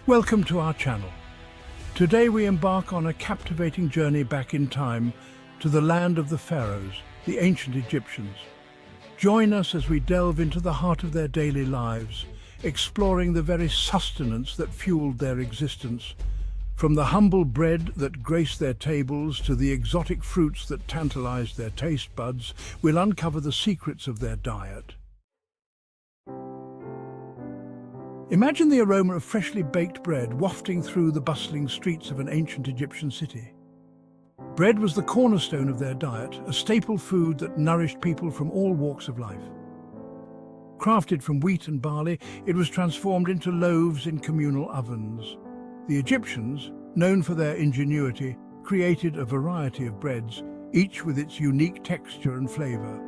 Welcome to our channel. Today we embark on a captivating journey back in time to the land of the Pharaohs, the ancient Egyptians. Join us as we delve into the heart of their daily lives, exploring the very sustenance that fueled their existence. From the humble bread that graced their tables to the exotic fruits that tantalized their taste buds, we'll uncover the secrets of their diet. Imagine the aroma of freshly baked bread wafting through the bustling streets of an ancient Egyptian city. Bread was the cornerstone of their diet, a staple food that nourished people from all walks of life. Crafted from wheat and barley, it was transformed into loaves in communal ovens. The Egyptians, known for their ingenuity, created a variety of breads, each with its unique texture and flavor.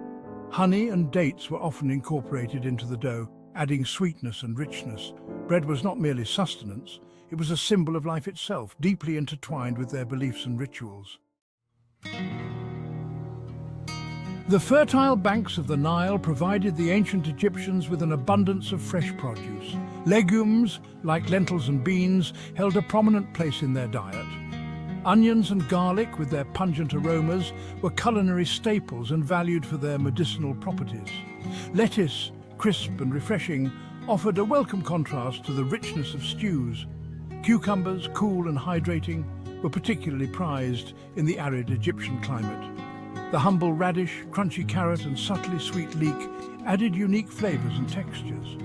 Honey and dates were often incorporated into the dough, adding sweetness and richness. Bread was not merely sustenance, it was a symbol of life itself, deeply intertwined with their beliefs and rituals. The fertile banks of the Nile provided the ancient Egyptians with an abundance of fresh produce. Legumes, like lentils and beans, held a prominent place in their diet. Onions and garlic, with their pungent aromas, were culinary staples and valued for their medicinal properties. Lettuce, crisp and refreshing, offered a welcome contrast to the richness of stews. Cucumbers, cool and hydrating, were particularly prized in the arid Egyptian climate. The humble radish, crunchy carrot and subtly sweet leek added unique flavors and textures.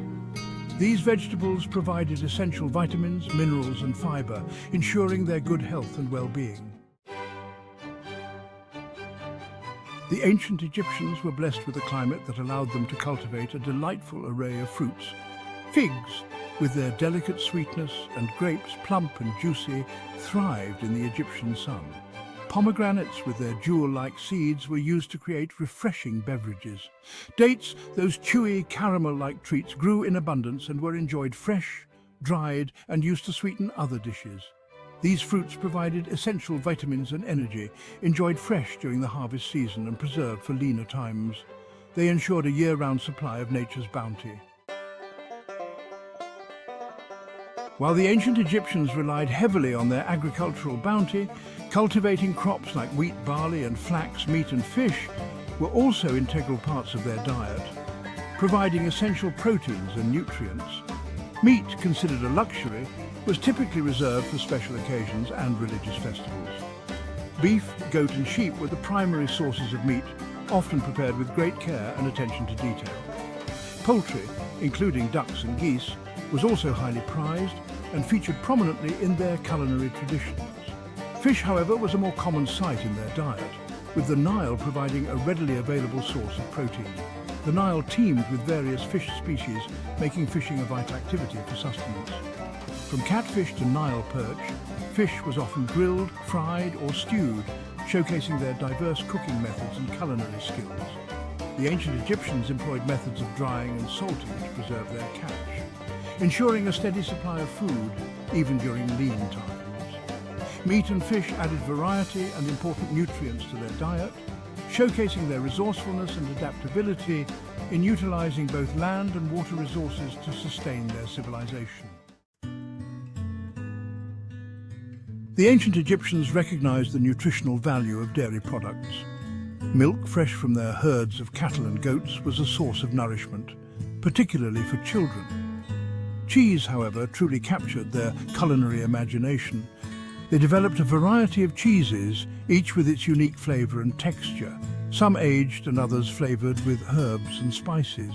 These vegetables provided essential vitamins, minerals and fiber, ensuring their good health and well-being. The ancient Egyptians were blessed with a climate that allowed them to cultivate a delightful array of fruits. Figs, with their delicate sweetness, and grapes, plump and juicy, thrived in the Egyptian sun. Pomegranates, with their jewel-like seeds, were used to create refreshing beverages. Dates, those chewy, caramel-like treats, grew in abundance and were enjoyed fresh, dried, and used to sweeten other dishes. These fruits provided essential vitamins and energy, enjoyed fresh during the harvest season and preserved for leaner times. They ensured a year-round supply of nature's bounty. While the ancient Egyptians relied heavily on their agricultural bounty, cultivating crops like wheat, barley and flax, meat and fish were also integral parts of their diet, providing essential proteins and nutrients. Meat, considered a luxury, was typically reserved for special occasions and religious festivals. Beef, goat and sheep were the primary sources of meat, often prepared with great care and attention to detail. Poultry, including ducks and geese, was also highly prized and featured prominently in their culinary traditions. Fish, however, was a more common sight in their diet, with the Nile providing a readily available source of protein. The Nile teemed with various fish species, making fishing a vital activity for sustenance. From catfish to Nile perch, fish was often grilled, fried or stewed, showcasing their diverse cooking methods and culinary skills. The ancient Egyptians employed methods of drying and salting to preserve their catch, ensuring a steady supply of food even during lean times. Meat and fish added variety and important nutrients to their diet, showcasing their resourcefulness and adaptability in utilizing both land and water resources to sustain their civilization. The ancient Egyptians recognized the nutritional value of dairy products. Milk fresh from their herds of cattle and goats was a source of nourishment, particularly for children. Cheese, however, truly captured their culinary imagination. They developed a variety of cheeses, each with its unique flavor and texture, some aged and others flavored with herbs and spices.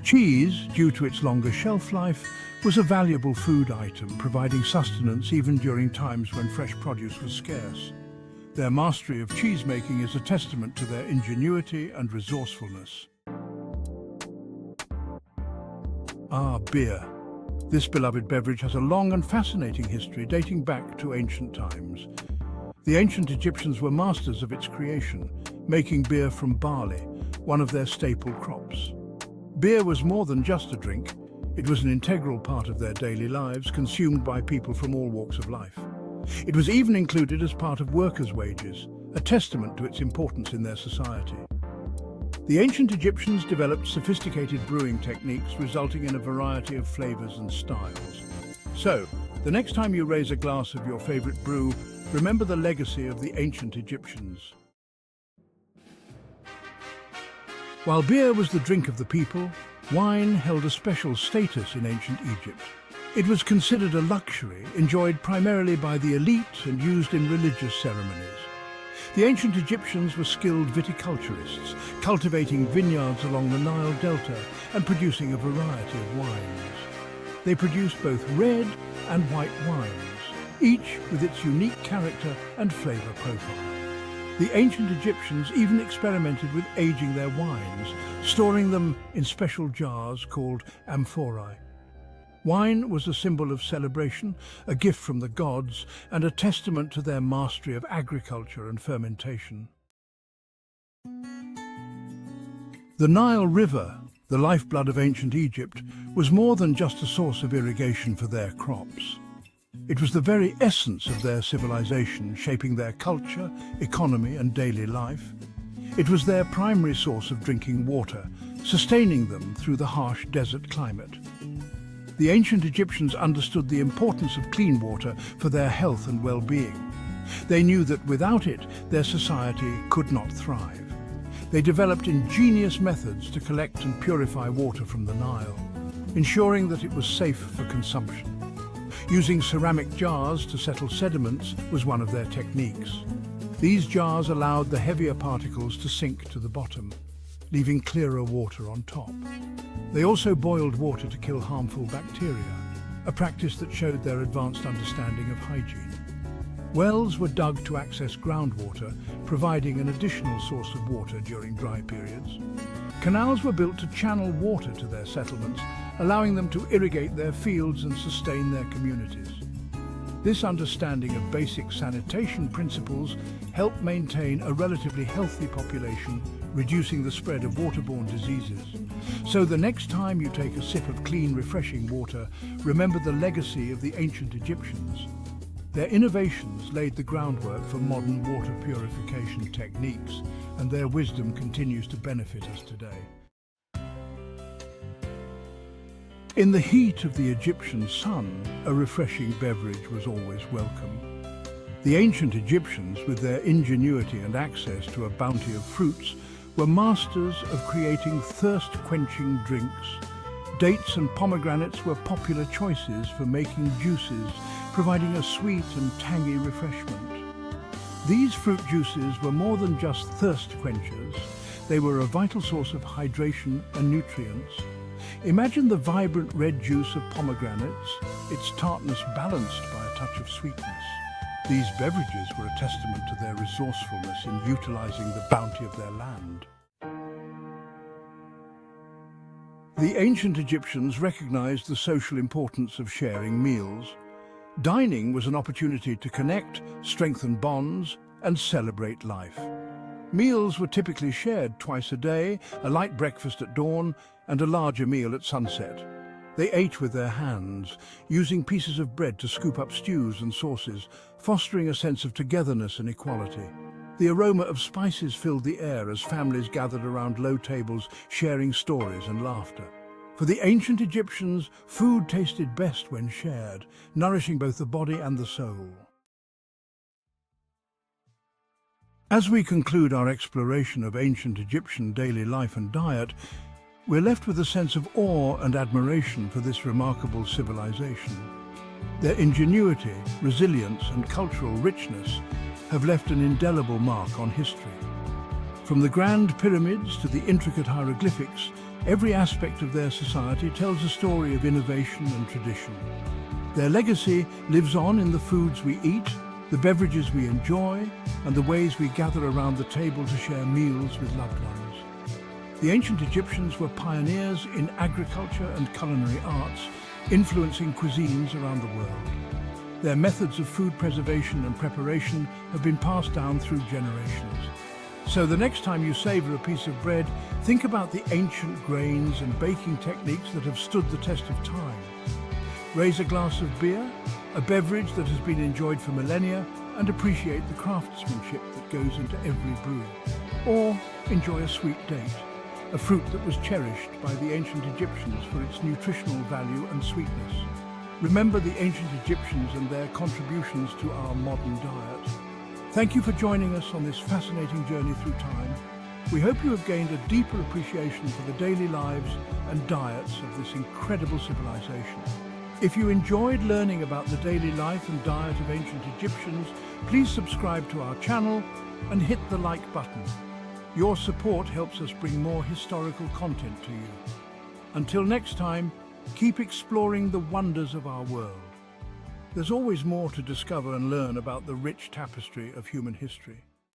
Cheese, due to its longer shelf life, was a valuable food item, providing sustenance even during times when fresh produce was scarce. Their mastery of cheese-making is a testament to their ingenuity and resourcefulness. Beer. This beloved beverage has a long and fascinating history dating back to ancient times. The ancient Egyptians were masters of its creation, making beer from barley, one of their staple crops. Beer was more than just a drink. It was an integral part of their daily lives, consumed by people from all walks of life. It was even included as part of workers' wages, a testament to its importance in their society. The ancient Egyptians developed sophisticated brewing techniques, resulting in a variety of flavors and styles. So, the next time you raise a glass of your favorite brew, remember the legacy of the ancient Egyptians. While beer was the drink of the people, wine held a special status in ancient Egypt. It was considered a luxury, enjoyed primarily by the elite and used in religious ceremonies. The ancient Egyptians were skilled viticulturists, cultivating vineyards along the Nile Delta and producing a variety of wines. They produced both red and white wines, each with its unique character and flavor profile. The ancient Egyptians even experimented with aging their wines, storing them in special jars called amphorae. Wine was a symbol of celebration, a gift from the gods, and a testament to their mastery of agriculture and fermentation. The Nile River, the lifeblood of ancient Egypt, was more than just a source of irrigation for their crops. It was the very essence of their civilization, shaping their culture, economy, and daily life. It was their primary source of drinking water, sustaining them through the harsh desert climate. The ancient Egyptians understood the importance of clean water for their health and well-being. They knew that without it, their society could not thrive. They developed ingenious methods to collect and purify water from the Nile, ensuring that it was safe for consumption. Using ceramic jars to settle sediments was one of their techniques. These jars allowed the heavier particles to sink to the bottom, leaving clearer water on top. They also boiled water to kill harmful bacteria, a practice that showed their advanced understanding of hygiene. Wells were dug to access groundwater, providing an additional source of water during dry periods. Canals were built to channel water to their settlements, allowing them to irrigate their fields and sustain their communities. This understanding of basic sanitation principles helped maintain a relatively healthy population, reducing the spread of waterborne diseases. So the next time you take a sip of clean, refreshing water, remember the legacy of the ancient Egyptians. Their innovations laid the groundwork for modern water purification techniques, and their wisdom continues to benefit us today. In the heat of the Egyptian sun, a refreshing beverage was always welcome. The ancient Egyptians, with their ingenuity and access to a bounty of fruits, were masters of creating thirst-quenching drinks. Dates and pomegranates were popular choices for making juices, providing a sweet and tangy refreshment. These fruit juices were more than just thirst quenchers. They were a vital source of hydration and nutrients. Imagine the vibrant red juice of pomegranates, its tartness balanced by a touch of sweetness. These beverages were a testament to their resourcefulness in utilizing the bounty of their land. The ancient Egyptians recognized the social importance of sharing meals. Dining was an opportunity to connect, strengthen bonds, and celebrate life. Meals were typically shared twice a day, a light breakfast at dawn and a larger meal at sunset. They ate with their hands, using pieces of bread to scoop up stews and sauces, fostering a sense of togetherness and equality. The aroma of spices filled the air as families gathered around low tables, sharing stories and laughter. For the ancient Egyptians, food tasted best when shared, nourishing both the body and the soul. As we conclude our exploration of ancient Egyptian daily life and diet, we're left with a sense of awe and admiration for this remarkable civilization. Their ingenuity, resilience, and cultural richness have left an indelible mark on history. From the grand pyramids to the intricate hieroglyphics, every aspect of their society tells a story of innovation and tradition. Their legacy lives on in the foods we eat, the beverages we enjoy, and the ways we gather around the table to share meals with loved ones. The ancient Egyptians were pioneers in agriculture and culinary arts, influencing cuisines around the world. Their methods of food preservation and preparation have been passed down through generations. So the next time you savor a piece of bread, think about the ancient grains and baking techniques that have stood the test of time. Raise a glass of beer, a beverage that has been enjoyed for millennia, and appreciate the craftsmanship that goes into every brew. Or enjoy a sweet date, a fruit that was cherished by the ancient Egyptians for its nutritional value and sweetness. remember the ancient Egyptians and their contributions to our modern diet. Thank you for joining us on this fascinating journey through time. We hope you have gained a deeper appreciation for the daily lives and diets of this incredible civilization. If you enjoyed learning about the daily life and diet of ancient Egyptians, please subscribe to our channel and hit the like button. Your support helps us bring more historical content to you. Until next time, keep exploring the wonders of our world. There's always more to discover and learn about the rich tapestry of human history.